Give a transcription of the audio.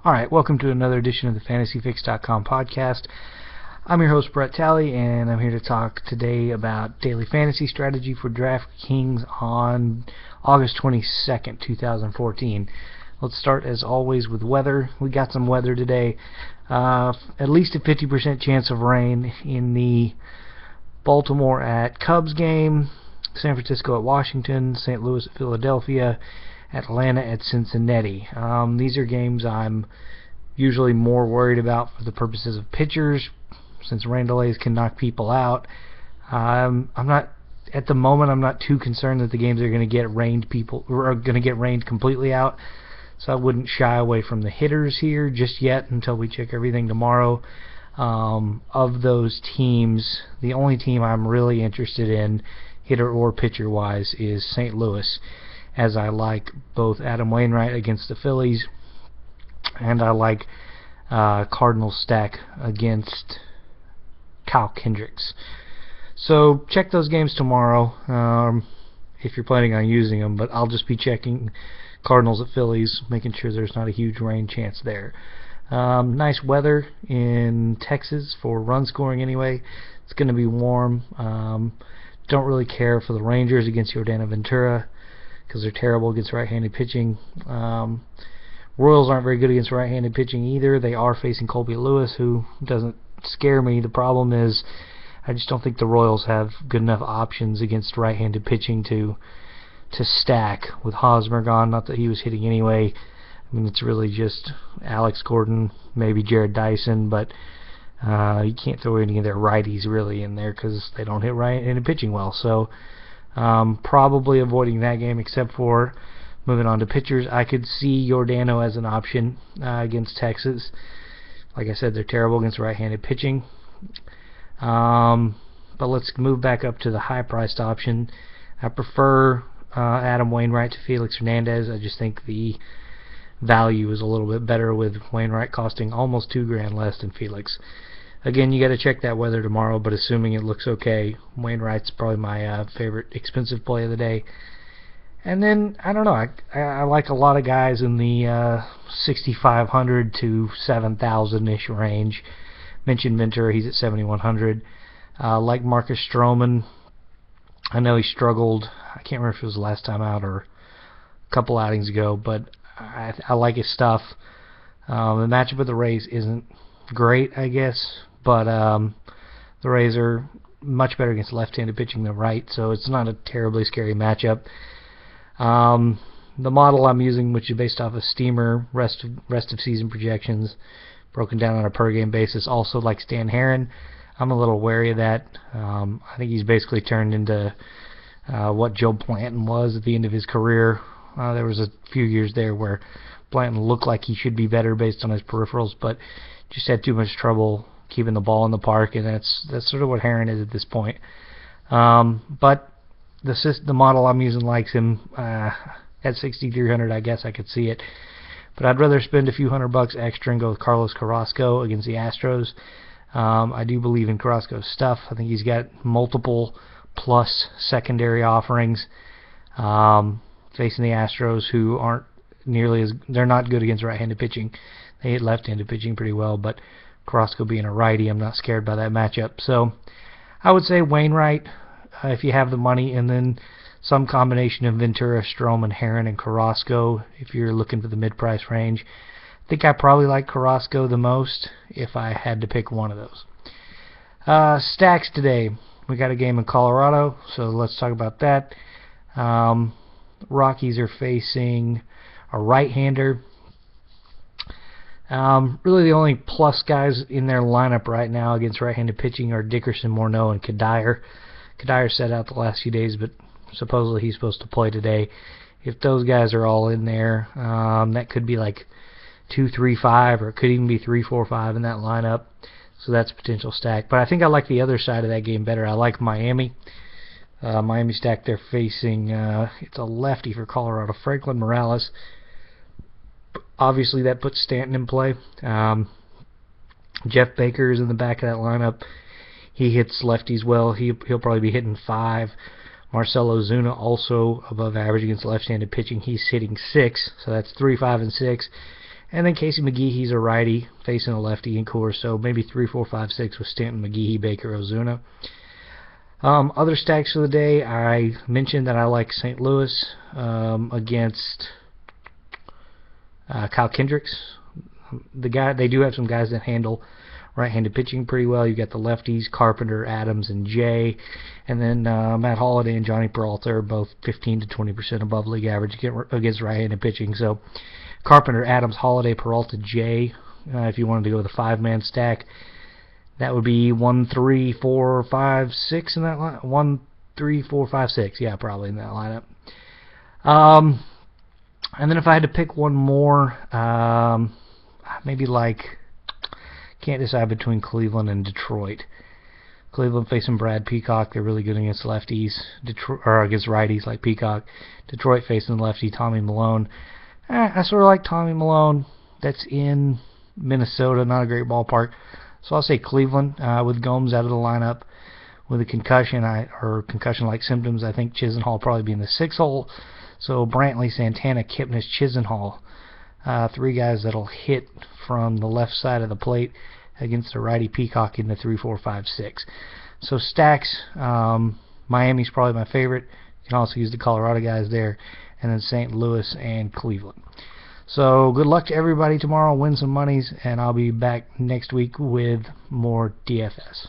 Alright, welcome to another edition of the FantasyFix.com podcast. I'm your host, Brett Talley, and I'm here to talk today about daily fantasy strategy for DraftKings on August 22nd, 2014. Let's start, as always, with weather. We got some weather today. At least a 50% chance of rain in the Baltimore at Cubs game, San Francisco at Washington, St. Louis at Philadelphia, Atlanta at Cincinnati. These are games I'm usually more worried about for the purposes of pitchers, since rain delays can knock people out. I'm not at the moment. I'm not too concerned that the games are going to get rained. People are going to get rained completely out, so I wouldn't shy away from the hitters here just yet until we check everything tomorrow. Of those teams, the only team I'm really interested in, hitter or pitcher wise, is St. Louis, as I like both Adam Wainwright against the Phillies, and I like Cardinals stack against Kyle Kendricks. So check those games tomorrow if you're planning on using them, but I'll just be checking Cardinals at Phillies, making sure there's not a huge rain chance there. Nice weather in Texas for run scoring anyway. It's going to be warm. Don't really care for the Rangers against Yordano Ventura, because they're terrible against right-handed pitching. Royals aren't very good against right-handed pitching either. They are facing Colby Lewis, who doesn't scare me. The problem is I just don't think the Royals have good enough options against right-handed pitching to stack with Hosmer gone. Not that he was hitting anyway. I mean, it's really just Alex Gordon, maybe Jared Dyson, but you can't throw any of their righties really in there because they don't hit right-handed pitching well. So probably avoiding that game, except for moving on to pitchers. I could see Yordano as an option against Texas. Like I said, they're terrible against right-handed pitching. But let's move back up to the high-priced option. I prefer Adam Wainwright to Felix Hernandez. I just think the value is a little bit better with Wainwright costing almost $2,000 less than Felix. Again, you got to check that weather tomorrow, but assuming it looks okay, Wainwright's probably my favorite expensive play of the day. And then, I don't know, I like a lot of guys in the 6,500 to 7,000-ish range. Mentioned Ventura, he's at 7,100. Like Marcus Stroman. I know he struggled. I can't remember if it was the last time out or a couple outings ago, but I like his stuff. The matchup with the Rays isn't great, I guess, but the Rays are much better against left-handed pitching than right, so it's not a terribly scary matchup. The model I'm using, which is based off of Steamer rest of season projections, broken down on a per game basis, also like Stan Herron. I'm a little wary of that. I think he's basically turned into what Joe Blanton was at the end of his career. There was a few years there where Blanton looked like he should be better based on his peripherals, but just had too much trouble keeping the ball in the park, and that's sort of what Herron is at this point. But the model I'm using likes him at 6,300. I guess I could see it, but I'd rather spend a few $100 extra and go with Carlos Carrasco against the Astros. I do believe in Carrasco's stuff. I think he's got multiple plus secondary offerings. Facing the Astros, who aren't they're not good against right-handed pitching. They hit left-handed pitching pretty well, but Carrasco being a righty, I'm not scared by that matchup. So I would say Wainwright if you have the money, and then some combination of Ventura, Stroman, Herron, and Carrasco if you're looking for the mid-price range. I think I probably like Carrasco the most if I had to pick one of those. Stacks today. We got a game in Colorado, so let's talk about that. Rockies are facing a right-hander. Really the only plus guys in their lineup right now against right-handed pitching are Dickerson, Morneau, and Kadire. Kadire set out the last few days, but supposedly he's supposed to play today. If those guys are all in there, that could be like 2-3-5, or it could even be 3-4-5 in that lineup. So that's a potential stack. But I think I like the other side of that game better. I like Miami. Miami stack, they're facing, it's a lefty for Colorado, Franklin Morales. Obviously that puts Stanton in play. Jeff Baker is in the back of that lineup. He hits lefties well. He'll probably be hitting 5. Marcell Ozuna also above average against left-handed pitching. He's hitting 6, so that's 3, 5, and 6. And then Casey McGee, he's a righty facing a lefty in course, so maybe 3, 4, 5, 6 with Stanton, McGee, Baker, Ozuna. Other stacks for the day, I mentioned that I like St. Louis against Kyle Kendricks. They do have some guys that handle right-handed pitching pretty well. You got the lefties, Carpenter, Adams, and Jay, and then Matt Holliday and Johnny Peralta are both 15 to 20% above league average against right-handed pitching. So Carpenter, Adams, Holliday, Peralta, Jay. If you wanted to go with a 5-man stack, that would be 1, 3, 4, 5, 6 in that line. 1, 3, 4, 5, 6. Yeah, probably in that lineup. And then if I had to pick one more, maybe can't decide between Cleveland and Detroit. Cleveland facing Brad Peacock. They're really good against lefties, or against righties like Peacock. Detroit facing lefty Tommy Milone. I sort of like Tommy Milone. That's in Minnesota, not a great ballpark. So I'll say Cleveland with Gomes out of the lineup with a concussion or concussion-like symptoms. I think Chisenhall will probably be in the 6th hole. So Brantley, Santana, Kipnis, Chisenhall, 3 guys that'll hit from the left side of the plate against a righty Peacock in the 3, 4, 5, 6. So stacks, Miami's probably my favorite. You can also use the Colorado guys there, and then St. Louis and Cleveland. So good luck to everybody tomorrow. Win some monies, and I'll be back next week with more DFS.